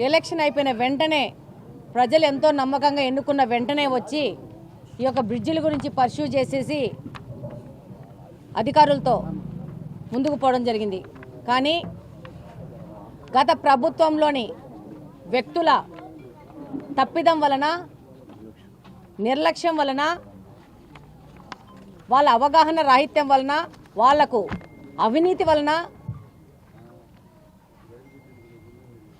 Election అయిపోయిన వెంటనే ప్రజలు ఎంతో నమ్మకంగా ఎన్నుకున్న వెంటనే వచ్చి ఈ యొక్క బ్రిడ్జిల గురించి పర్స్యూ చేసేసి అధికారులతో ముందుకు పోవడం జరిగింది. కానీ గత ప్రభుత్వంలోని వ్యక్తుల తప్పిదం వలన, నిర్లక్ష్యం వలన, వాళ్ళ అవగాహన రాహిత్యం వలన, వాళ్లకు అవినీతి వలన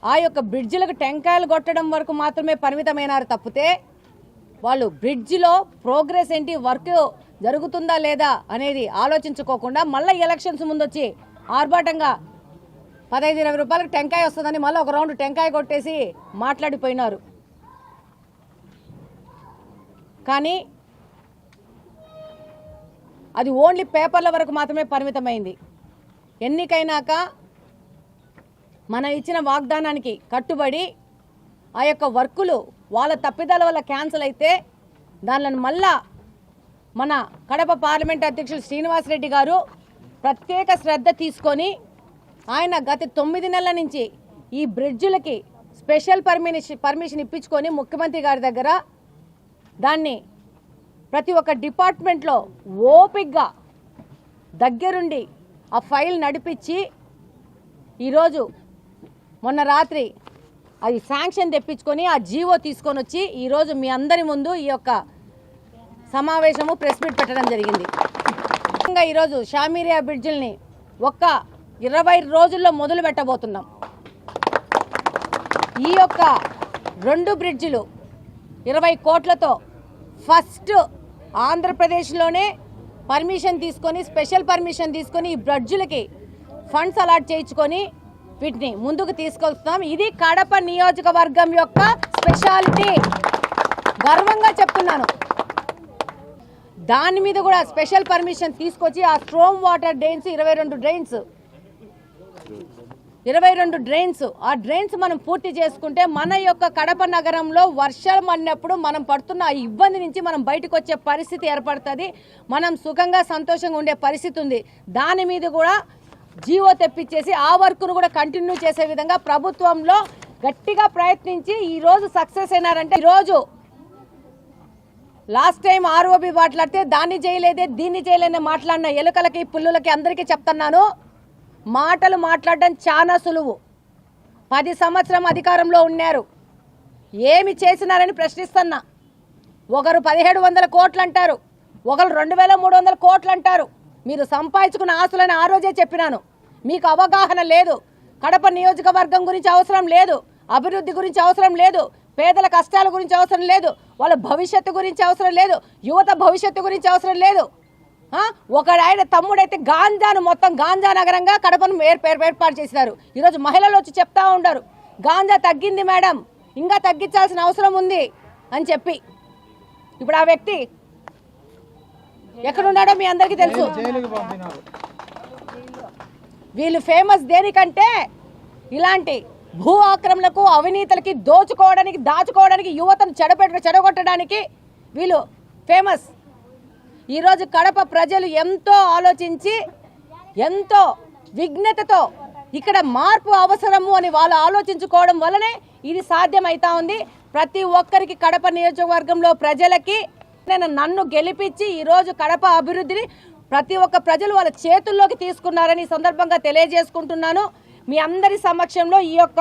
ఆ యొక్క బ్రిడ్జిలకు టెంకాయలు కొట్టడం వరకు మాత్రమే పరిమితమైనారు తప్పితే వాళ్ళు బ్రిడ్జిలో ప్రోగ్రెస్ ఏంటి, వర్క్ జరుగుతుందా లేదా అనేది ఆలోచించుకోకుండా మళ్ళీ ఎలక్షన్స్ ముందొచ్చి ఆర్భాటంగా 15-20 రూపాయలకు టెంకాయ వస్తుందని మళ్ళీ ఒక రౌండ్ టెంకాయ కొట్టేసి మాట్లాడిపోయినారు. కానీ అది ఓన్లీ పేపర్ల వరకు మాత్రమే పరిమితమైంది. ఎన్నికైనాక మనం ఇచ్చిన వాగ్దానానికి కట్టుబడి ఆ యొక్క వర్కులు వాళ్ళ తప్పిదాల వల్ల క్యాన్సిల్ అయితే దానిని మళ్ళా మన కడప పార్లమెంట్ అధ్యక్షులు శ్రీనివాసరెడ్డి గారు ప్రత్యేక శ్రద్ధ తీసుకొని ఆయన గత 9 నెలల నుంచి ఈ బ్రిడ్జులకి స్పెషల్ పర్మిషన్ ఇప్పించుకొని ముఖ్యమంత్రి గారి దగ్గర దాన్ని ప్రతి ఒక్క డిపార్ట్మెంట్లో ఓపిక్గా దగ్గరుండి ఆ ఫైల్ నడిపించి ఈరోజు మొన్న రాత్రి అది శాంక్షన్ తెప్పించుకొని ఆ జీవో తీసుకొని వచ్చి ఈరోజు మీ అందరి ముందు ఈ యొక్క సమావేశము ప్రెస్ మీట్ పెట్టడం జరిగింది. ఈరోజు షామీరియా బ్రిడ్జిల్ని ఒక్క 20 రోజుల్లో మొదలు పెట్టబోతున్నాం. ఈ యొక్క 2 బ్రిడ్జిలు 20 కోట్లతో ఫస్ట్ ఆంధ్రప్రదేశ్లోనే పర్మిషన్ తీసుకొని, స్పెషల్ పర్మిషన్ తీసుకొని ఈ బ్రిడ్జిలకి ఫండ్స్ అలాట్ చేయించుకొని వీటిని ముందుకు తీసుకొస్తాం. ఇది కడప నియోజకవర్గం యొక్క స్పెషాలిటీ, గర్వంగా చెప్తున్నాను. దాని మీద కూడా స్పెషల్ పర్మిషన్ తీసుకొచ్చి ఆ స్ట్రోమ్ వాటర్ డ్రైన్స్ 22 డ్రైన్స్ ఆ డ్రైన్స్ మనం పూర్తి చేసుకుంటే మన యొక్క కడప నగరంలో వర్షం అన్నప్పుడు మనం పడుతున్న ఆ ఇబ్బంది నుంచి మనం బయటకు వచ్చే పరిస్థితి ఏర్పడుతుంది. మనం సుఖంగా సంతోషంగా ఉండే పరిస్థితి ఉంది. దాని మీద కూడా జీవో తెప్పించేసి ఆ వర్క్ను కూడా కంటిన్యూ చేసే విధంగా ప్రభుత్వంలో గట్టిగా ప్రయత్నించి ఈరోజు సక్సెస్ అయినారంటే, ఈరోజు లాస్ట్ టైం ఆర్ఓబి మాట్లాడితే దాన్ని చేయలేదే దీన్ని చేయలేదే మాట్లాడిన ఎలుకలకి పుల్లులకి అందరికీ చెప్తున్నాను, మాటలు మాట్లాడడం చాలా సులువు. 10 సంవత్సరం అధికారంలో ఉన్నారు, ఏమి చేసినారని ప్రశ్నిస్తున్నా. ఒకరు 1700 కోట్లు అంటారు, ఒకరు 2300 కోట్లు అంటారు. మీరు సంపాదించుకున్న ఆస్తులని ఆ రోజే చెప్పినాను. మీకు అవగాహన లేదు, కడప నియోజకవర్గం గురించి అవసరం లేదు, అభివృద్ధి గురించి అవసరం లేదు, పేదల కష్టాల గురించి అవసరం లేదు, వాళ్ళ భవిష్యత్తు గురించి అవసరం లేదు, యువత భవిష్యత్తు గురించి అవసరం లేదు. ఆయన తమ్ముడైతే గాంజాను మొత్తం గాంజా నగరంగా కడపను ఏర్పాటు చేసినారు. ఈరోజు మహిళలు వచ్చి చెప్తా ఉంటారు, గాంజా తగ్గింది మేడం, ఇంకా తగ్గించాల్సిన అవసరం ఉంది అని చెప్పి. ఇప్పుడు ఆ వ్యక్తి ఎక్కడున్నాడో మీ అందరికీ తెలుసు. వీళ్ళు ఫేమస్ దేనికంటే ఇలాంటి భూ ఆక్రమణలకు, అవినీతులకి, దోచుకోవడానికి, దాచుకోవడానికి, యువతను చెడగొట్టడానికి వీళ్ళు ఫేమస్. ఈరోజు కడప ప్రజలు ఎంతో ఆలోచించి, ఎంతో విఘ్నతతో ఇక్కడ మార్పు అవసరము అని వాళ్ళు ఆలోచించుకోవడం వల్లనే ఇది సాధ్యమవుతా ఉంది. ప్రతి ఒక్కరికి కడప నియోజకవర్గంలో ప్రజలకి నన్ను గెలిపించి ఈరోజు కడప అభివృద్ధిని ప్రతి ఒక్క ప్రజలు వాళ్ళ చేతుల్లోకి తీసుకున్నారని సందర్భంగా తెలియజేసుకుంటున్నాను. మీ అందరి సమక్షంలో ఈ యొక్క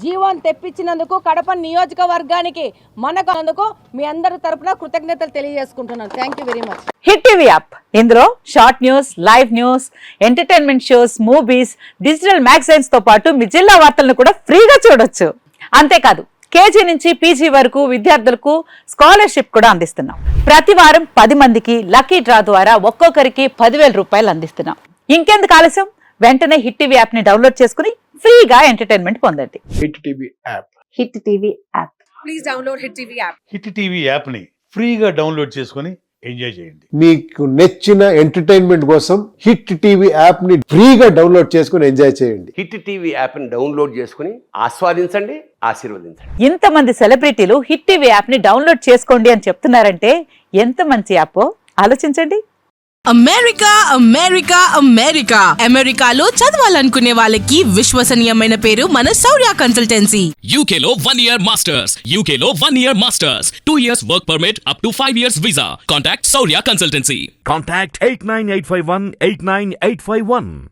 జీవోని తెప్పించినందుకు, కడప నియోజకవర్గానికి మనకు మీ అందరి తరపున కృతజ్ఞతలు తెలియజేసుకుంటున్నాను. Thank you very much. Hit TV app, ఇందులో short news, live news, entertainment shows, movies, digital magazines తో పాటు మీ జిల్లా వార్తలను కూడా ఫ్రీగా చూడొచ్చు. అంతేకాదు కేజీ నుంచి పీజీ వరకు విద్యార్థులకు స్కాలర్షిప్ కూడా అందిస్తున్నాం. ప్రతి వారం 10 మందికి లక్కీ డ్రా ద్వారా ఒక్కొక్కరికి 10,000 రూపాయలు అందిస్తున్నాం. ఇంకెందుకు ఆలస్యం, వెంటనే హిట్ టీవీ యాప్ ని డౌన్లోడ్ చేసుకుని ఫ్రీగా ఎంటర్టైన్మెంట్ పొందండి. Hit TV app. Hit TV app. Please download hit TV app. Hit TV app ని ఫ్రీగా డౌన్లోడ్ చేసుకుని ఎంజాయ్ చేయండి. మీకు నచ్చిన ఎంటర్టైన్మెంట్ కోసం హిట్ టీవీ యాప్ ని ఫ్రీగా డౌన్లోడ్ చేసుకుని ఎంజాయ్ చేయండి. హిట్ టీవీ యాప్ ని డౌన్లోడ్ చేసుకుని ఆస్వాదించండి, ఆశీర్వదించండి. ఇంతమంది సెలబ్రిటీలు హిట్ టీవీ యాప్ ని డౌన్లోడ్ చేసుకోండి అని చెప్తున్నారంటే ఎంత మంచి యాప్ ఆలోచించండి. అమెరికా అమెరికా అమెరికా అమెరికాలో చదవాలనుకునే వాళ్ళకి విశ్వసనీయమైన పేరు మన శౌర్య consultancy. UK Law 1 Year Masters. UK Law 1 Year Masters. 2 years work permit up to 5 years visa. Contact Saurya Consultancy. Contact 89851 89851.